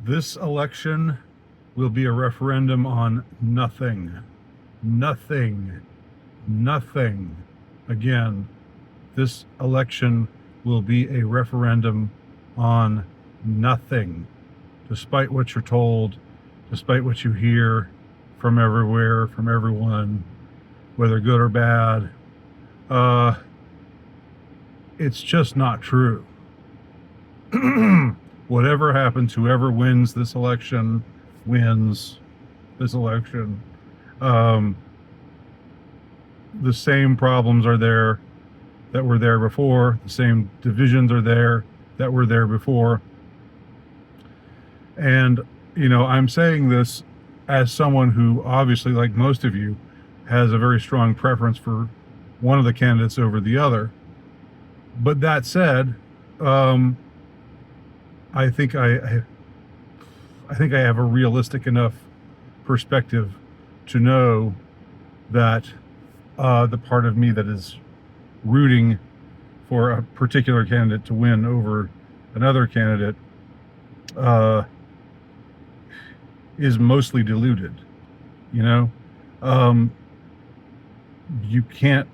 This election will be a referendum on nothing. Nothing. Nothing. Again, this election will be a referendum on nothing. Despite what you're told, despite what you hear from everywhere, from everyone, whether good or bad, it's just not true. Whatever happens, whoever wins this election wins this election. The same problems are there that were there before. The same divisions are there that were there before. And, you know, I'm saying this as someone who obviously, like most of you, has a very strong preference for one of the candidates over the other. But that said, I think I have a realistic enough perspective to know that the part of me that is rooting for a particular candidate to win over another candidate is mostly deluded. You know, you can't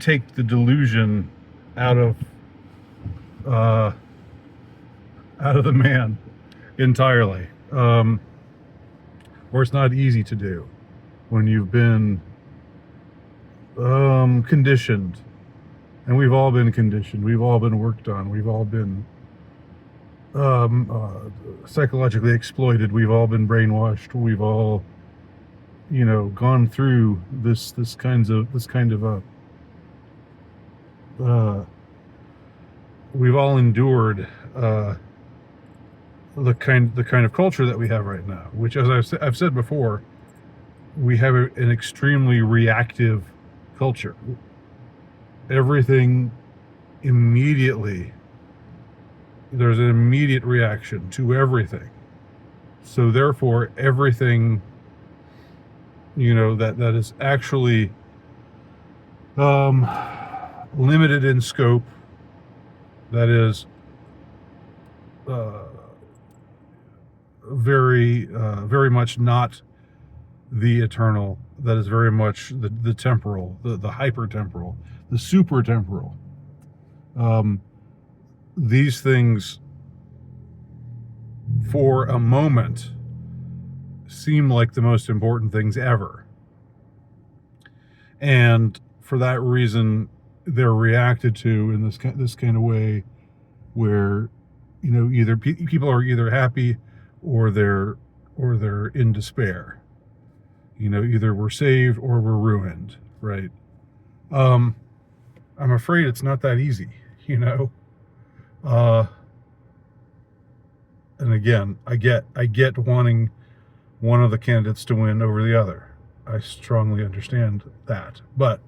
take the delusion out of the man entirely, or it's not easy to do when you've been conditioned, and we've all been conditioned, we've all been worked on, we've all been psychologically exploited, we've all been brainwashed, we've all, you know, gone through this kind of we've all endured the kind of culture that we have right now, which, as I've said before, we have an extremely reactive culture. Everything immediately, there's an immediate reaction to everything. So therefore, everything, you know, that is actually limited in scope, that is very much not the eternal, that is very much the temporal, the hyper-temporal, the super-temporal. These things, for a moment, seem like the most important things ever. And for that reason, they're reacted to in this kind of way, where, you know, either people are either happy or they're in despair. You know, either we're saved or we're ruined, right? I'm afraid it's not that easy, you know. And again, I get wanting one of the candidates to win over the other. I strongly understand that, but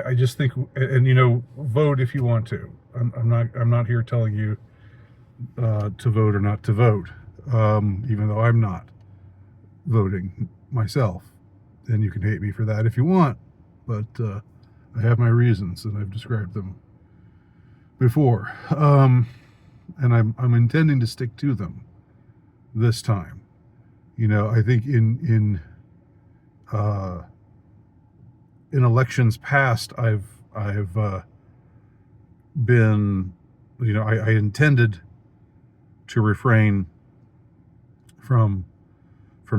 I just think, and you know, vote if you want to. I'm not here telling you to vote or not to vote, even though I'm not voting myself, and you can hate me for that if you want, but I have my reasons, and I've described them before, and I'm intending to stick to them this time. You know, I think in elections past, I've been, you know, I intended to refrain from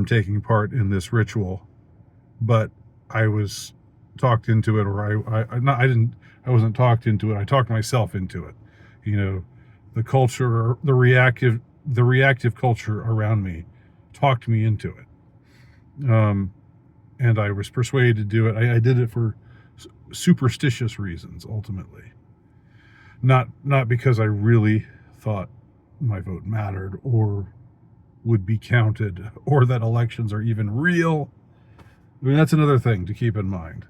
taking part in this ritual, but I was talked into it, or I wasn't talked into it. I talked myself into it. You know, the culture, the reactive culture around me talked me into it. And I was persuaded to do it. I did it for superstitious reasons, ultimately. Not because I really thought my vote mattered or would be counted, or that elections are even real. I mean, that's another thing to keep in mind.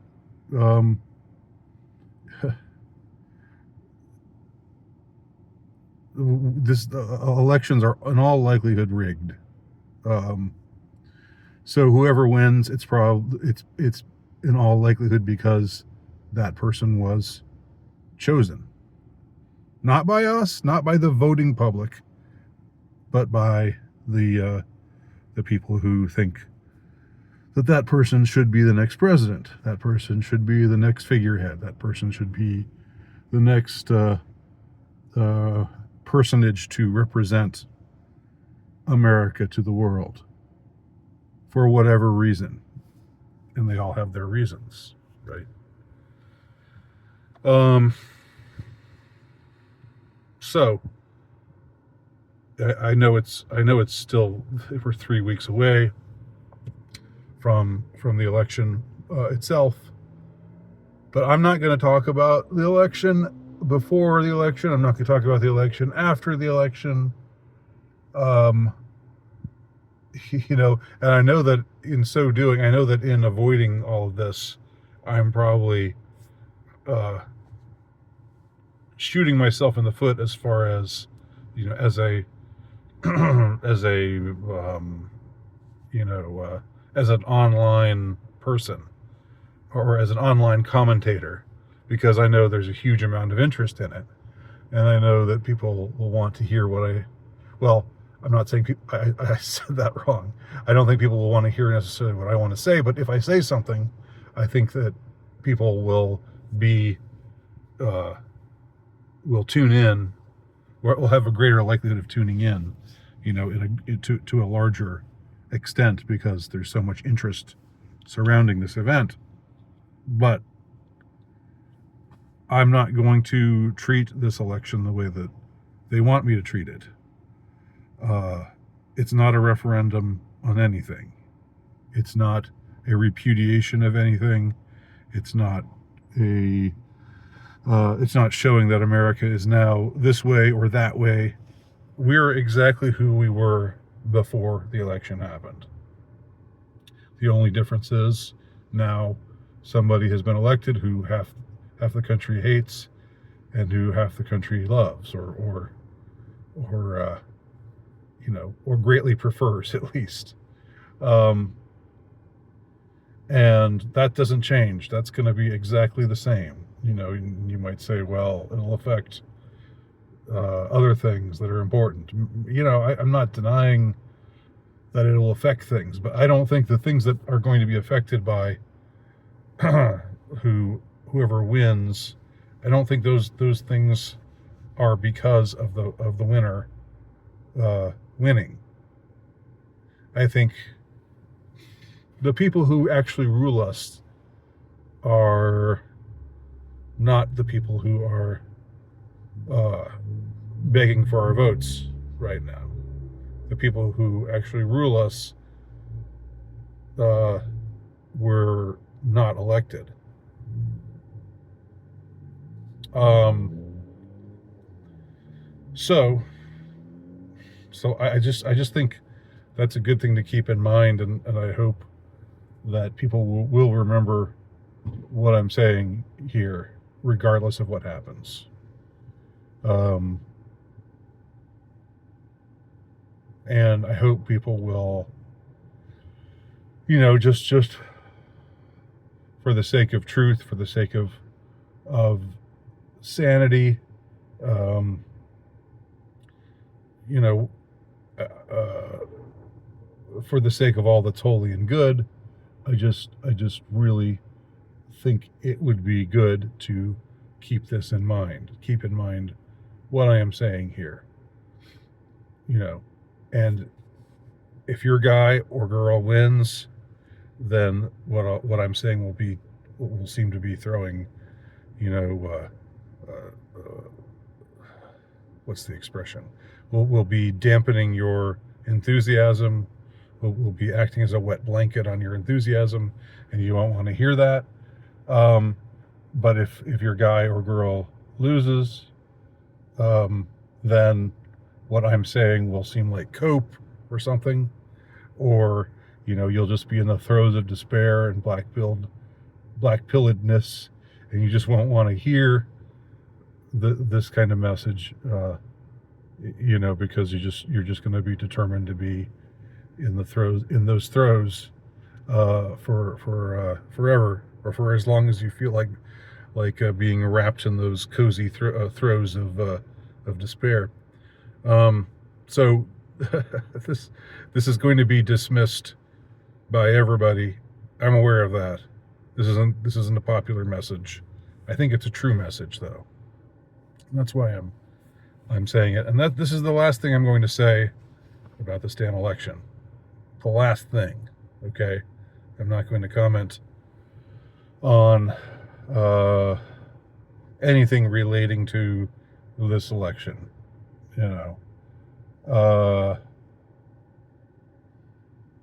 Elections are in all likelihood rigged. So whoever wins, it's in all likelihood because that person was chosen. Not by us, not by the voting public, but by the people who think that person should be the next president. That person should be the next figurehead. That person should be the next personage to represent America to the world for whatever reason. And they all have their reasons, right? So I know it's still, we're 3 weeks away from the election itself, but I'm not going to talk about the election before the election. I'm not going to talk about the election after the election. And I know that in so doing, I know that in avoiding all of this, I'm probably shooting myself in the foot as far as, as a as an online person or as an online commentator, because I know there's a huge amount of interest in it, and I know that people will want to hear I'm not saying I said that wrong. I don't think people will want to hear necessarily what I want to say, but if I say something, I think that people will tune in, or will have a greater likelihood of tuning in, to a larger extent, because there's so much interest surrounding this event. But I'm not going to treat this election the way that they want me to treat it. It's not a referendum on anything. It's not a repudiation of anything. It's not showing that America is now this way or that way. We're exactly who we were before the election happened. The only difference is now somebody has been elected who half the country hates and who half the country loves, or greatly prefers, at least. And that doesn't change. That's going to be exactly the same. You might say, well, it'll affect other things that are important. I'm not denying that it'll affect things, but I don't think the things that are going to be affected by whoever wins, I don't think those things are because of the winner winning. I think the people who actually rule us are not the people who are begging for our votes right now. The people who actually rule us were not elected. So I just think that's a good thing to keep in mind, and I hope that people will remember what I'm saying here, regardless of what happens. And I hope people will, just for the sake of truth, for the sake of sanity, for the sake of all that's holy and good, I just really think it would be good to keep this in mind. Keep in mind what I am saying here. And if your guy or girl wins, then what I'm saying will seem to be throwing, what's the expression? Will be dampening your enthusiasm. Will be acting as a wet blanket on your enthusiasm, and you won't want to hear that. But if your guy or girl loses, then what I'm saying will seem like cope or something, or you'll just be in the throes of despair and black-pilledness, and you just won't want to hear this kind of message, because you're just going to be determined to be in those throes for forever, or for as long as you feel like being wrapped in those cozy throes of of despair. So this is going to be dismissed by everybody. I'm aware of that. This isn't a popular message. I think it's a true message, though. And that's why I'm saying it. And this is the last thing I'm going to say about this damn election. The last thing. Okay? I'm not going to comment on anything relating to this election. You know,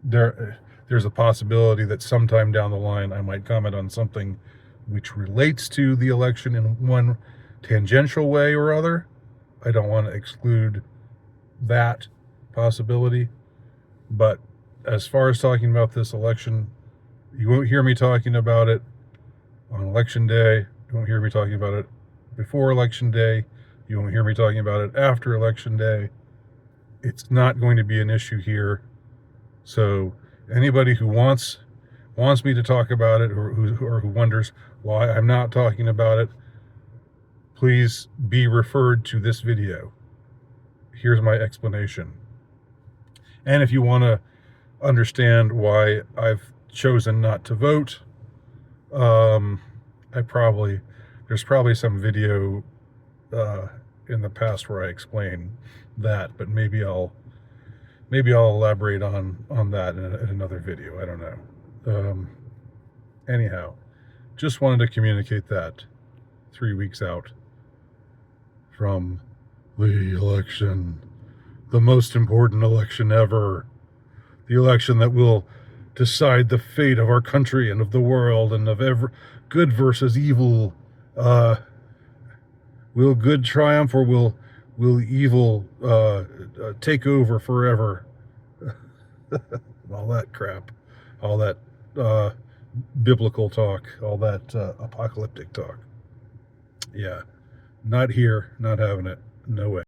there's a possibility that sometime down the line I might comment on something which relates to the election in one tangential way or other. I don't want to exclude that possibility, but as far as talking about this election, you won't hear me talking about it on election day. You won't hear me talking about it before election day. You won't hear me talking about it after election day. It's not going to be an issue here. So anybody who wants me to talk about it, or who wonders why I'm not talking about it, please be referred to this video. Here's my explanation. And if you want to understand why I've chosen not to vote, there's probably some video in the past where I explain that, but maybe I'll elaborate on that in another video. I don't know. Anyhow, just wanted to communicate that 3 weeks out from the election, the most important election ever, the election that will decide the fate of our country and of the world and of every good versus evil. Will good triumph, or will evil take over forever? All that crap, all that biblical talk, all that apocalyptic talk. Yeah, not here, not having it, no way.